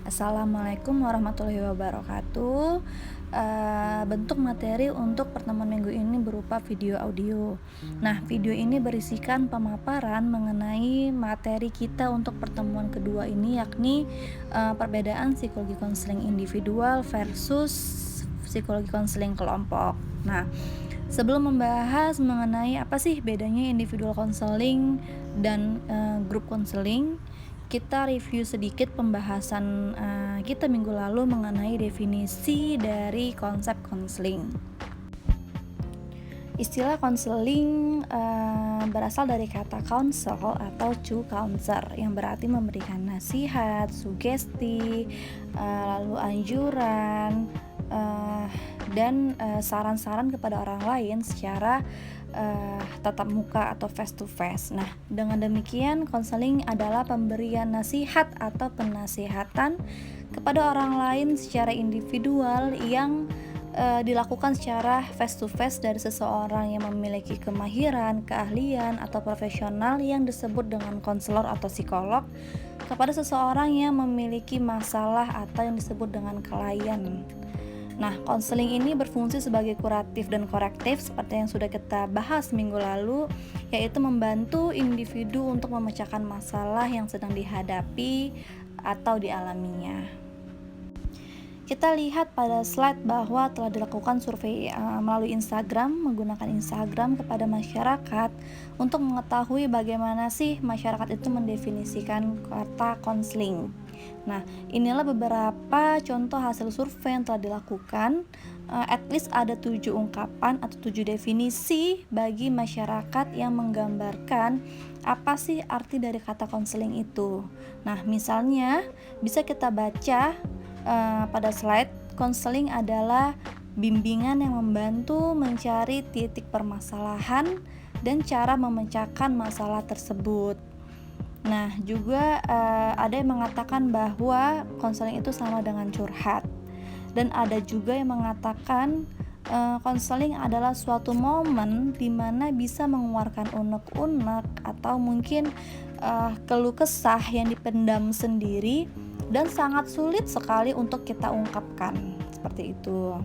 Assalamualaikum warahmatullahi wabarakatuh. Bentuk materi untuk pertemuan minggu ini berupa video audio. Nah, video ini berisikan pemaparan mengenai materi kita untuk pertemuan kedua ini, yakni perbedaan psikologi konseling individual versus psikologi konseling kelompok. Nah, sebelum membahas mengenai apa sih bedanya individual konseling dan grup konseling, kita review sedikit pembahasan kita minggu lalu mengenai definisi dari konsep konseling. Istilah konseling berasal dari kata counsel atau to counsel yang berarti memberikan nasihat, sugesti, lalu anjuran, dan saran-saran kepada orang lain secara tatap muka atau face to face. Nah, dengan demikian konseling adalah pemberian nasihat atau penasihatan kepada orang lain secara individual yang dilakukan secara face to face dari seseorang yang memiliki kemahiran, keahlian atau profesional yang disebut dengan konselor atau psikolog kepada seseorang yang memiliki masalah atau yang disebut dengan klien. Nah, konseling ini berfungsi sebagai kuratif dan korektif seperti yang sudah kita bahas minggu lalu, yaitu membantu individu untuk memecahkan masalah yang sedang dihadapi atau dialaminya. Kita lihat pada slide bahwa telah dilakukan survei melalui Instagram, menggunakan Instagram kepada masyarakat untuk mengetahui bagaimana sih masyarakat itu mendefinisikan kata konseling. Nah, inilah beberapa contoh hasil survei yang telah dilakukan. At least ada 7 ungkapan atau 7 definisi bagi masyarakat yang menggambarkan apa sih arti dari kata konseling itu. Nah, misalnya bisa kita baca pada slide. Konseling adalah bimbingan yang membantu mencari titik permasalahan dan cara memecahkan masalah tersebut. Nah, juga ada yang mengatakan bahwa konseling itu sama dengan curhat. Dan ada juga yang mengatakan konseling adalah suatu momen di mana bisa mengeluarkan unek-unek atau mungkin keluh kesah yang dipendam sendiri dan sangat sulit sekali untuk kita ungkapkan, seperti itu.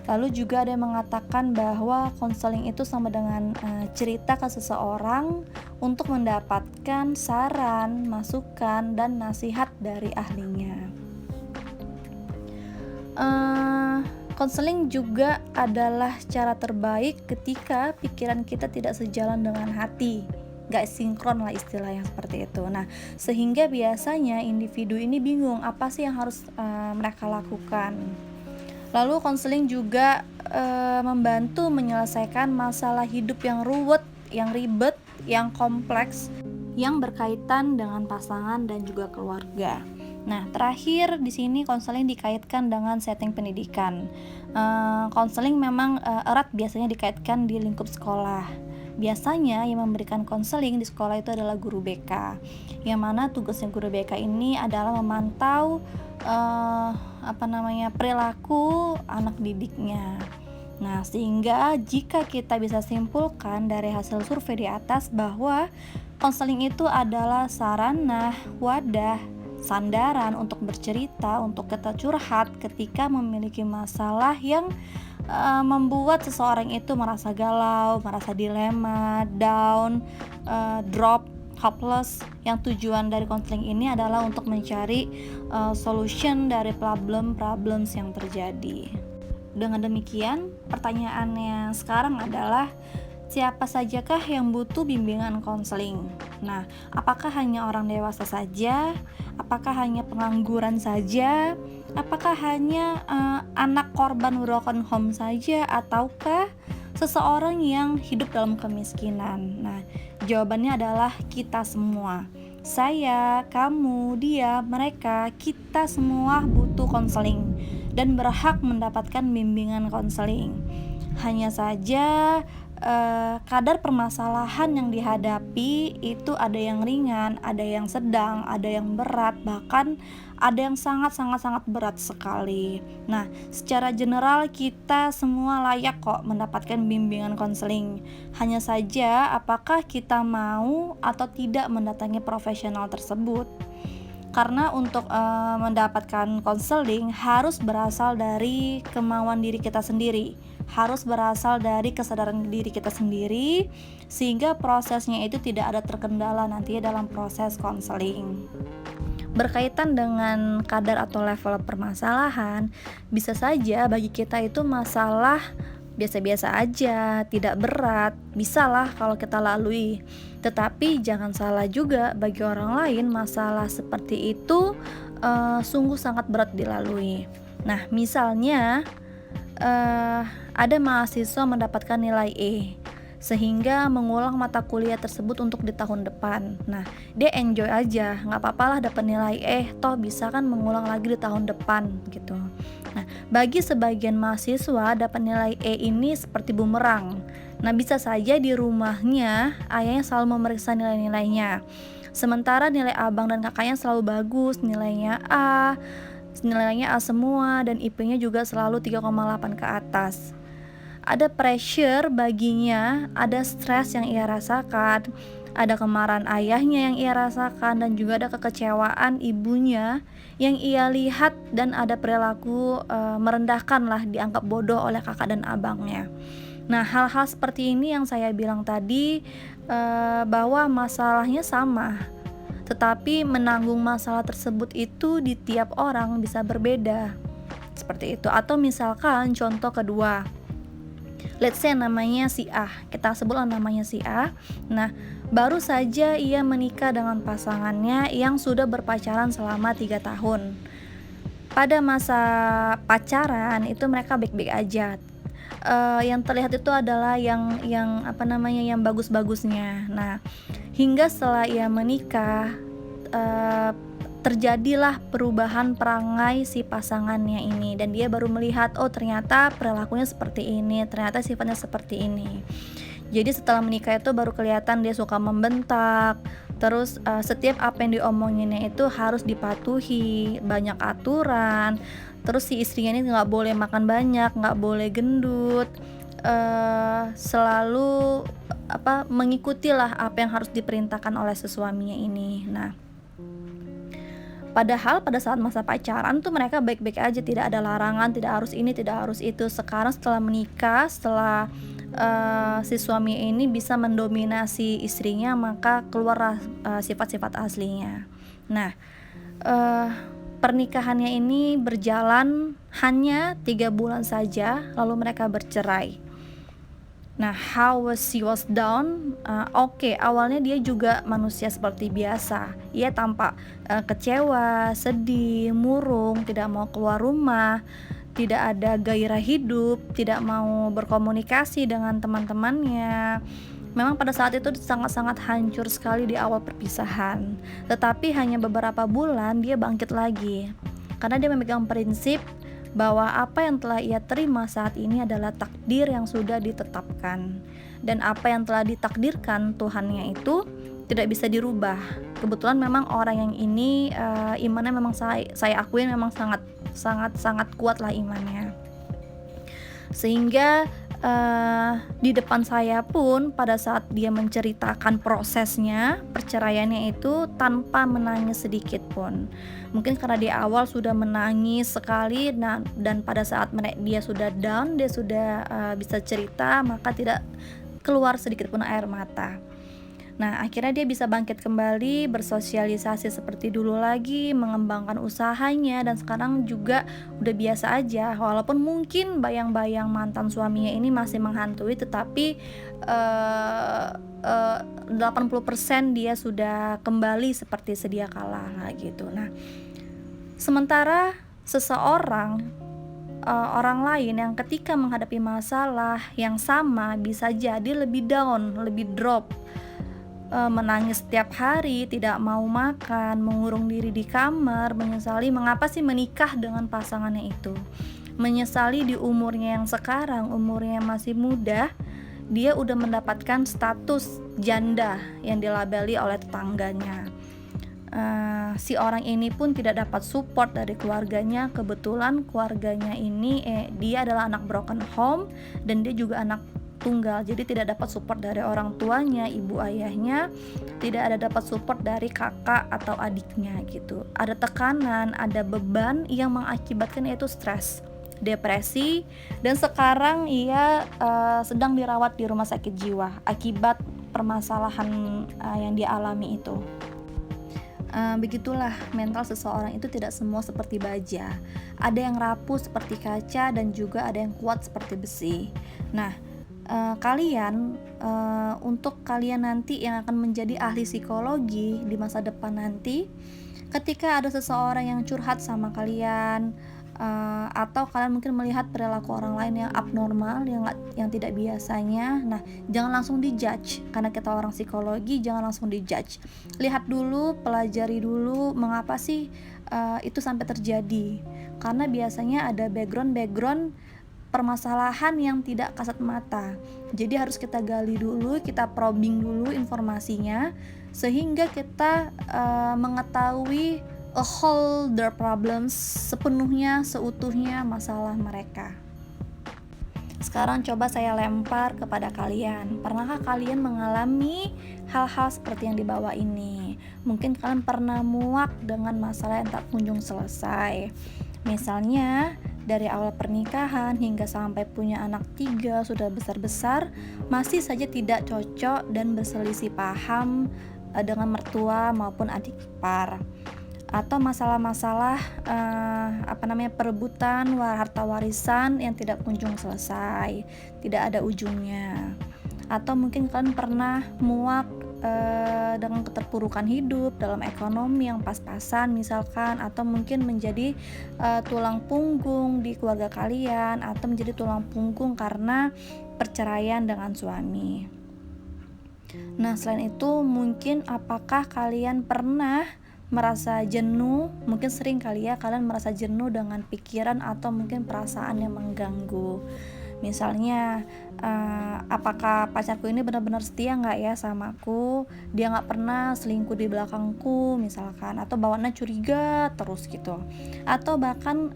Lalu juga ada yang mengatakan bahwa konseling itu sama dengan cerita ke seseorang untuk mendapatkan saran, masukan, dan nasihat dari ahlinya. Konseling juga adalah cara terbaik ketika pikiran kita tidak sejalan dengan hati, gak sinkron lah istilahnya seperti itu. Nah, sehingga biasanya individu ini bingung apa sih yang harus mereka lakukan. Lalu konseling juga membantu menyelesaikan masalah hidup yang ruwet, yang ribet, yang kompleks, yang berkaitan dengan pasangan dan juga keluarga. Nah, terakhir di sini konseling dikaitkan dengan setting pendidikan. Konseling memang erat biasanya dikaitkan di lingkup sekolah. Biasanya yang memberikan konseling di sekolah itu adalah guru BK, yang mana tugasnya guru BK ini adalah memantau perilaku anak didiknya. Nah, sehingga jika kita bisa simpulkan dari hasil survei di atas bahwa konseling itu adalah sarana, wadah, sandaran untuk bercerita, untuk kita curhat ketika memiliki masalah yang membuat seseorang itu merasa galau, merasa dilema, down, drop, hopeless. Yang tujuan dari konseling ini adalah untuk mencari solution dari problems yang terjadi. Dengan demikian, pertanyaannya sekarang adalah siapa sajakah yang butuh bimbingan konseling? Nah, apakah hanya orang dewasa saja? Apakah hanya pengangguran saja? Apakah hanya anak korban broken home saja? Ataukah seseorang yang hidup dalam kemiskinan? Nah, jawabannya adalah kita semua. Saya, kamu, dia, mereka, kita semua butuh konseling dan berhak mendapatkan bimbingan konseling. Hanya saja kadar permasalahan yang dihadapi itu ada yang ringan, ada yang sedang, ada yang berat, bahkan ada yang sangat berat sekali. Nah, secara general kita semua layak kok mendapatkan bimbingan konseling. Hanya saja apakah kita mau atau tidak mendatangi profesional tersebut. Karena untuk mendapatkan konseling harus berasal dari kemauan diri kita sendiri, harus berasal dari kesadaran diri kita sendiri, sehingga prosesnya itu tidak ada terkendala nantinya dalam proses konseling. Berkaitan dengan kadar atau level permasalahan, bisa saja bagi kita itu masalah biasa-biasa aja, tidak berat, bisalah kalau kita lalui. Tetapi jangan salah juga, bagi orang lain masalah seperti itu sungguh sangat berat dilalui. Nah, misalnya ada mahasiswa mendapatkan nilai E sehingga mengulang mata kuliah tersebut untuk di tahun depan. Nah, dia enjoy aja, nggak apa-apa lah dapat nilai E, toh bisa kan mengulang lagi di tahun depan gitu. Nah, bagi sebagian mahasiswa dapat nilai E ini seperti bumerang. Nah, bisa saja di rumahnya ayahnya selalu memeriksa nilai-nilainya, sementara nilai abang dan kakaknya selalu bagus, nilainya A semua, dan IP-nya juga selalu 3,8 ke atas. Ada pressure baginya, ada stres yang ia rasakan, ada kemarahan ayahnya yang ia rasakan, dan juga ada kekecewaan ibunya yang ia lihat, dan ada perilaku merendahkan lah, dianggap bodoh oleh kakak dan abangnya. Nah, hal-hal seperti ini yang saya bilang tadi, bahwa masalahnya sama, tetapi menanggung masalah tersebut itu di tiap orang bisa berbeda, seperti itu. Atau misalkan contoh kedua, let's say namanya si A, kita sebutlah namanya si A. Nah, baru saja ia menikah dengan pasangannya yang sudah berpacaran selama 3 tahun. Pada masa pacaran itu mereka baik-baik aja. Yang terlihat itu adalah yang bagus-bagusnya. Nah, hingga setelah ia menikah, terjadilah perubahan perangai si pasangannya ini, dan dia baru melihat, oh ternyata perilakunya seperti ini, ternyata sifatnya seperti ini. Jadi setelah menikah itu baru kelihatan dia suka membentak, terus setiap apa yang diomonginnya itu harus dipatuhi, banyak aturan. Terus si istrinya ini nggak boleh makan banyak, nggak boleh gendut, selalu mengikutilah apa yang harus diperintahkan oleh suaminya ini. Nah, padahal pada saat masa pacaran tuh mereka baik-baik aja, tidak ada larangan, tidak harus ini, tidak harus itu. Sekarang setelah menikah, setelah si suami ini bisa mendominasi istrinya, maka keluarlah sifat-sifat aslinya. Nah, pernikahannya ini berjalan hanya 3 bulan saja, lalu mereka bercerai. Nah, how she was down? Awalnya dia juga manusia seperti biasa. Ia tampak kecewa, sedih, murung, tidak mau keluar rumah, tidak ada gairah hidup, tidak mau berkomunikasi dengan teman-temannya. Memang pada saat itu sangat-sangat hancur sekali di awal perpisahan. Tetapi hanya beberapa bulan dia bangkit lagi, karena dia memegang prinsip bahwa apa yang telah ia terima saat ini adalah takdir yang sudah ditetapkan, dan apa yang telah ditakdirkan Tuhannya itu tidak bisa dirubah. Kebetulan memang orang yang ini imannya memang saya akuin memang sangat kuat lah imannya, sehingga di depan saya pun pada saat dia menceritakan prosesnya perceraiannya itu tanpa menangis sedikit pun. Mungkin karena di awal sudah menangis sekali, dan pada saat dia sudah down, dia sudah bisa cerita, maka tidak keluar sedikit pun air mata. Nah, akhirnya dia bisa bangkit kembali, bersosialisasi seperti dulu lagi, mengembangkan usahanya, dan sekarang juga udah biasa aja. Walaupun mungkin bayang-bayang mantan suaminya ini masih menghantui, tetapi 80% dia sudah kembali seperti sedia kala lah gitu. Nah, sementara seseorang orang lain yang ketika menghadapi masalah yang sama bisa jadi lebih down, lebih drop, menangis setiap hari, tidak mau makan, mengurung diri di kamar, menyesali mengapa sih menikah dengan pasangannya itu, menyesali di umurnya yang sekarang, umurnya masih muda, dia udah mendapatkan status janda yang dilabeli oleh tetangganya. Si orang ini pun tidak dapat support dari keluarganya. Kebetulan keluarganya ini dia adalah anak broken home, dan dia juga anak tunggal, jadi tidak dapat support dari orang tuanya, ibu ayahnya, tidak ada dapat support dari kakak atau adiknya gitu. Ada tekanan, ada beban yang mengakibatkan yaitu stres, depresi, dan sekarang ia sedang dirawat di rumah sakit jiwa akibat permasalahan yang dia alami itu. Begitulah mental seseorang itu tidak semua seperti baja. Ada yang rapuh seperti kaca dan juga ada yang kuat seperti besi. Nah, untuk kalian nanti yang akan menjadi ahli psikologi di masa depan nanti, ketika ada seseorang yang curhat sama kalian, atau kalian mungkin melihat perilaku orang lain yang abnormal, yang tidak biasanya, nah jangan langsung dijudge, karena kita orang psikologi jangan langsung dijudge. Lihat dulu, pelajari dulu mengapa sih itu sampai terjadi, karena biasanya ada background permasalahan yang tidak kasat mata. Jadi harus kita gali dulu, kita probing dulu informasinya, sehingga kita mengetahui a whole their problems, sepenuhnya, seutuhnya masalah mereka. Sekarang coba saya lempar kepada kalian. Pernahkah kalian mengalami hal-hal seperti yang di bawah ini? Mungkin kalian pernah muak dengan masalah yang tak kunjung selesai. Misalnya, dari awal pernikahan hingga sampai punya anak 3, sudah besar-besar, masih saja tidak cocok dan berselisih paham dengan mertua maupun adik ipar. Atau masalah-masalah perebutan harta warisan yang tidak kunjung selesai, tidak ada ujungnya. Atau mungkin kalian pernah muak dengan keterpurukan hidup dalam ekonomi yang pas-pasan misalkan, atau mungkin menjadi tulang punggung di keluarga kalian, atau menjadi tulang punggung karena perceraian dengan suami. Nah, selain itu mungkin apakah kalian pernah merasa jenuh? Mungkin sering kali ya kalian merasa jenuh dengan pikiran atau mungkin perasaan yang mengganggu. Misalnya, apakah pacarku ini benar-benar setia nggak ya sama aku? Dia nggak pernah selingkuh di belakangku misalkan, atau bawaannya curiga terus gitu. Atau bahkan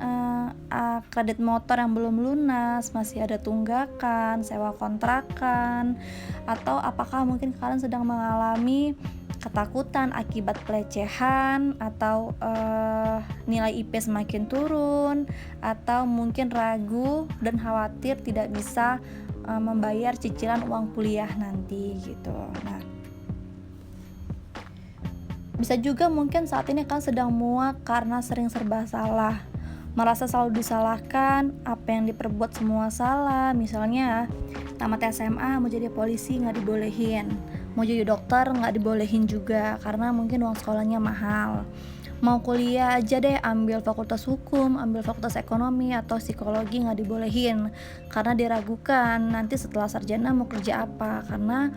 kredit motor yang belum lunas, masih ada tunggakan, sewa kontrakan. Atau apakah mungkin kalian sedang mengalami ketakutan akibat pelecehan, atau nilai IP semakin turun, atau mungkin ragu dan khawatir tidak bisa membayar cicilan uang kuliah nanti gitu. Nah, bisa juga mungkin saat ini kalian sedang muak karena sering serba salah, merasa selalu disalahkan, apa yang diperbuat semua salah. Misalnya tamat SMA mau jadi polisi nggak dibolehin, mau jadi dokter nggak dibolehin juga karena mungkin uang sekolahnya mahal. Mau kuliah aja deh, ambil fakultas hukum, ambil fakultas ekonomi atau psikologi nggak dibolehin karena diragukan nanti setelah sarjana mau kerja apa, karena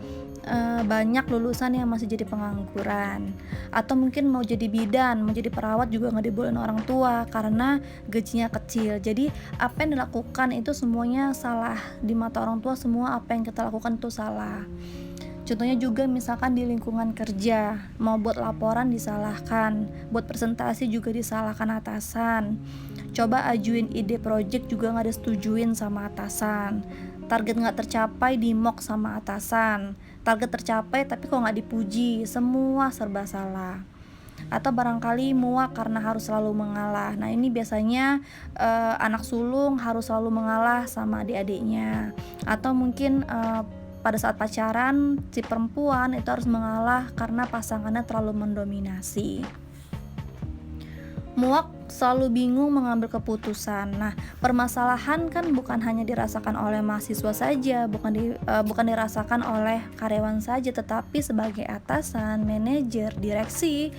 banyak lulusan yang masih jadi pengangguran. Atau mungkin mau jadi bidan, mau jadi perawat juga nggak dibolehin orang tua karena gajinya kecil. Jadi apa yang dilakukan itu semuanya salah di mata orang tua, semua apa yang kita lakukan itu salah. Contohnya juga misalkan di lingkungan kerja, mau buat laporan disalahkan, buat presentasi juga disalahkan atasan. Coba ajuin ide project juga nggak disetujuin sama atasan. Target nggak tercapai di mock sama atasan. Target tercapai tapi kok nggak dipuji, semua serba salah. Atau barangkali muak karena harus selalu mengalah. Nah, ini biasanya anak sulung harus selalu mengalah sama adik-adiknya. Atau mungkin pada saat pacaran si perempuan itu harus mengalah karena pasangannya terlalu mendominasi. Muak selalu bingung mengambil keputusan. Nah, permasalahan kan bukan hanya dirasakan oleh mahasiswa saja, bukan dirasakan oleh karyawan saja, tetapi sebagai atasan, manajer, direksi,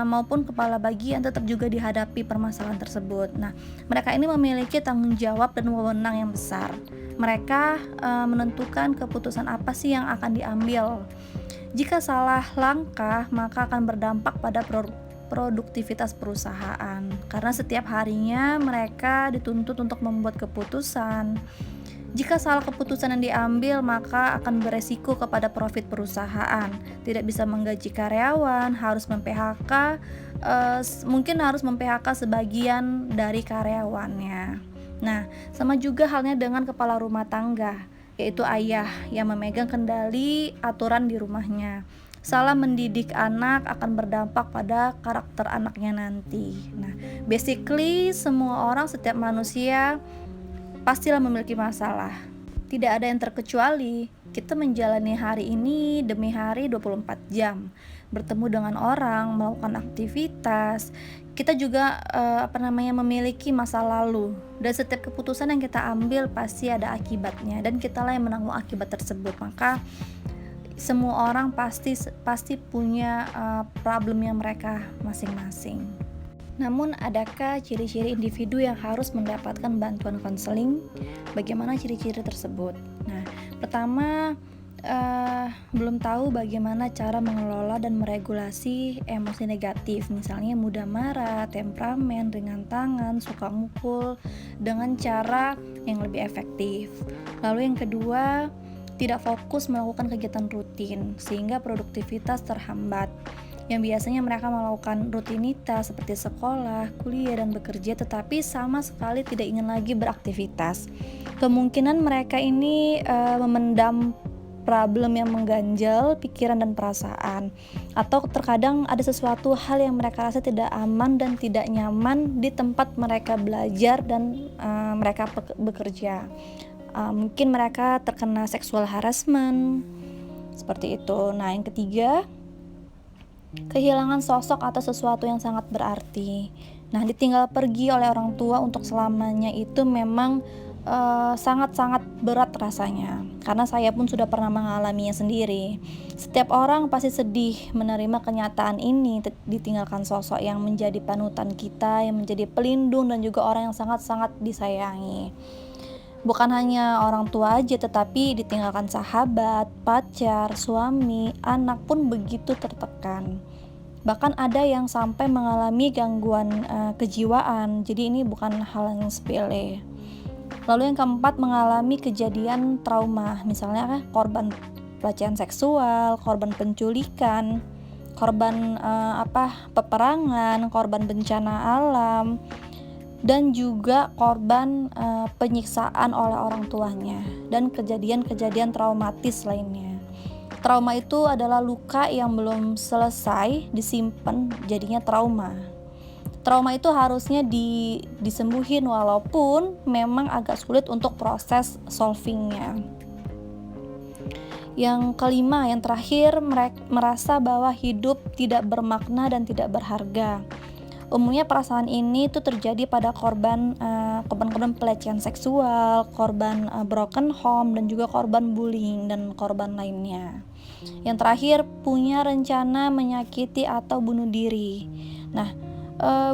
maupun kepala bagian tetap juga dihadapi permasalahan tersebut. Nah, mereka ini memiliki tanggung jawab dan wewenang yang besar. Mereka menentukan keputusan apa sih yang akan diambil. Jika salah langkah, maka akan berdampak pada produktivitas perusahaan, karena setiap harinya mereka dituntut untuk membuat keputusan. Jika salah keputusan yang diambil, maka akan beresiko kepada profit perusahaan. Tidak bisa menggaji karyawan, harus mem-PHK, mungkin harus mem-PHK sebagian dari karyawannya. Nah, sama juga halnya dengan kepala rumah tangga. yaitu ayah yang memegang kendali aturan di rumahnya. Salah mendidik anak akan berdampak pada karakter anaknya nanti. Nah, basically semua orang, setiap manusia pastilah memiliki masalah. Tidak ada yang terkecuali. Kita menjalani hari ini demi hari 24 jam. Bertemu dengan orang, melakukan aktivitas. Kita juga memiliki masa lalu. Dan setiap keputusan yang kita ambil pasti ada akibatnya, dan kitalah yang menanggung akibat tersebut. Maka semua orang pasti punya problemnya mereka masing-masing. Namun, adakah ciri-ciri individu yang harus mendapatkan bantuan konseling? Bagaimana ciri-ciri tersebut? Nah, pertama, belum tahu bagaimana cara mengelola dan meregulasi emosi negatif, misalnya mudah marah, temperamen, ringan tangan, suka mukul, dengan cara yang lebih efektif. Lalu yang kedua, tidak fokus melakukan kegiatan rutin sehingga produktivitas terhambat. Yang biasanya mereka melakukan rutinitas seperti sekolah, kuliah, dan bekerja, tetapi sama sekali tidak ingin lagi beraktivitas. Kemungkinan mereka ini memendam problem yang mengganjal pikiran dan perasaan, atau terkadang ada sesuatu hal yang mereka rasa tidak aman dan tidak nyaman di tempat mereka belajar dan mereka bekerja. Mungkin mereka terkena sexual harassment, seperti itu. Nah, yang ketiga, kehilangan sosok atau sesuatu yang sangat berarti. Nah, ditinggal pergi oleh orang tua untuk selamanya itu memang sangat-sangat berat rasanya, karena saya pun sudah pernah mengalaminya sendiri. Setiap orang pasti sedih menerima kenyataan ini, ditinggalkan sosok yang menjadi panutan kita, yang menjadi pelindung dan juga orang yang sangat-sangat disayangi. Bukan hanya orang tua aja, tetapi ditinggalkan sahabat, pacar, suami, anak pun begitu tertekan. Bahkan ada yang sampai mengalami gangguan kejiwaan. Jadi ini bukan hal yang sepele. Lalu yang keempat, mengalami kejadian trauma, misalnya korban pelecehan seksual, korban penculikan, korban peperangan, korban bencana alam, dan juga korban penyiksaan oleh orang tuanya, dan kejadian-kejadian traumatis lainnya. Trauma itu adalah luka yang belum selesai disimpan, jadinya trauma. Trauma itu harusnya disembuhin, walaupun memang agak sulit untuk proses solvingnya. Yang kelima, yang terakhir, merasa bahwa hidup tidak bermakna dan tidak berharga. Umumnya perasaan ini tuh terjadi pada korban pelecehan seksual, korban broken home, dan juga korban bullying dan korban lainnya. Yang terakhir, punya rencana menyakiti atau bunuh diri. Nah,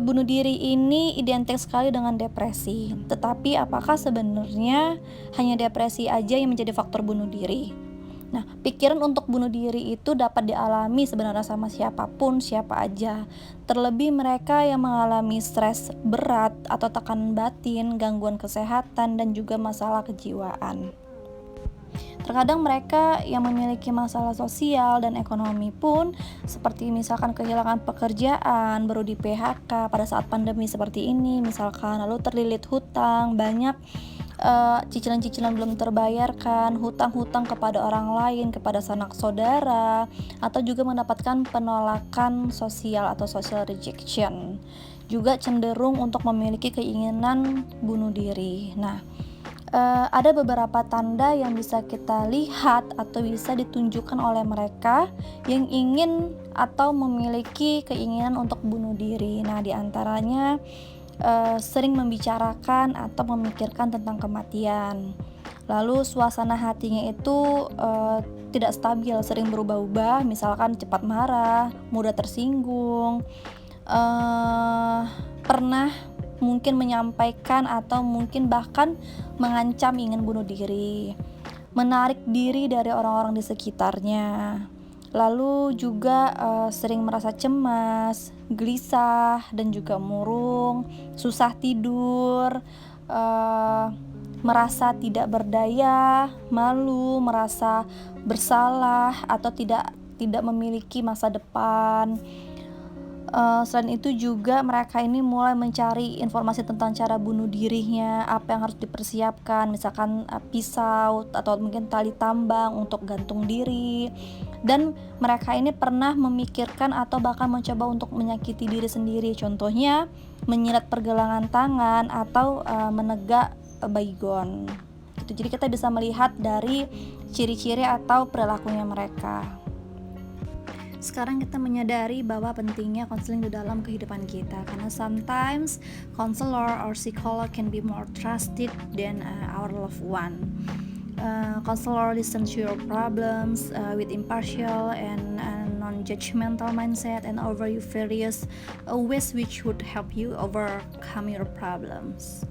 bunuh diri ini identik sekali dengan depresi. Tetapi apakah sebenarnya hanya depresi aja yang menjadi faktor bunuh diri? Nah, pikiran untuk bunuh diri itu dapat dialami sebenarnya sama siapapun, siapa aja. Terlebih mereka yang mengalami stres berat atau tekanan batin, gangguan kesehatan, dan juga masalah kejiwaan. Terkadang mereka yang memiliki masalah sosial dan ekonomi pun, seperti misalkan kehilangan pekerjaan, baru di PHK pada saat pandemi seperti ini misalkan, lalu terlilit hutang, banyak cicilan-cicilan belum terbayarkan, hutang-hutang kepada orang lain, kepada sanak saudara, atau juga mendapatkan penolakan sosial atau social rejection. Juga cenderung untuk memiliki keinginan bunuh diri. Nah, ada beberapa tanda yang bisa kita lihat atau bisa ditunjukkan oleh mereka yang ingin atau memiliki keinginan untuk bunuh diri. Nah, diantaranya sering membicarakan atau memikirkan tentang kematian. Lalu suasana hatinya itu tidak stabil, sering berubah-ubah, misalkan cepat marah, mudah tersinggung, pernah mungkin menyampaikan atau mungkin bahkan mengancam ingin bunuh diri, menarik diri dari orang-orang di sekitarnya. Lalu juga sering merasa cemas, gelisah, dan juga murung, susah tidur, merasa tidak berdaya, malu, merasa bersalah, atau tidak memiliki masa depan. Selain itu juga mereka ini mulai mencari informasi tentang cara bunuh dirinya, apa yang harus dipersiapkan, misalkan, pisau atau mungkin tali tambang untuk gantung diri. Dan mereka ini pernah memikirkan atau bahkan mencoba untuk menyakiti diri sendiri, contohnya menyilet pergelangan tangan atau, menegak, baygon, gitu. Jadi kita bisa melihat dari ciri-ciri atau perilakunya mereka. Sekarang kita menyadari bahwa pentingnya konseling di dalam kehidupan kita, karena sometimes counselor or psychologist can be more trusted than our loved one. Counselor listen to your problems with impartial and non-judgmental mindset and offer you various ways which would help you overcome your problems.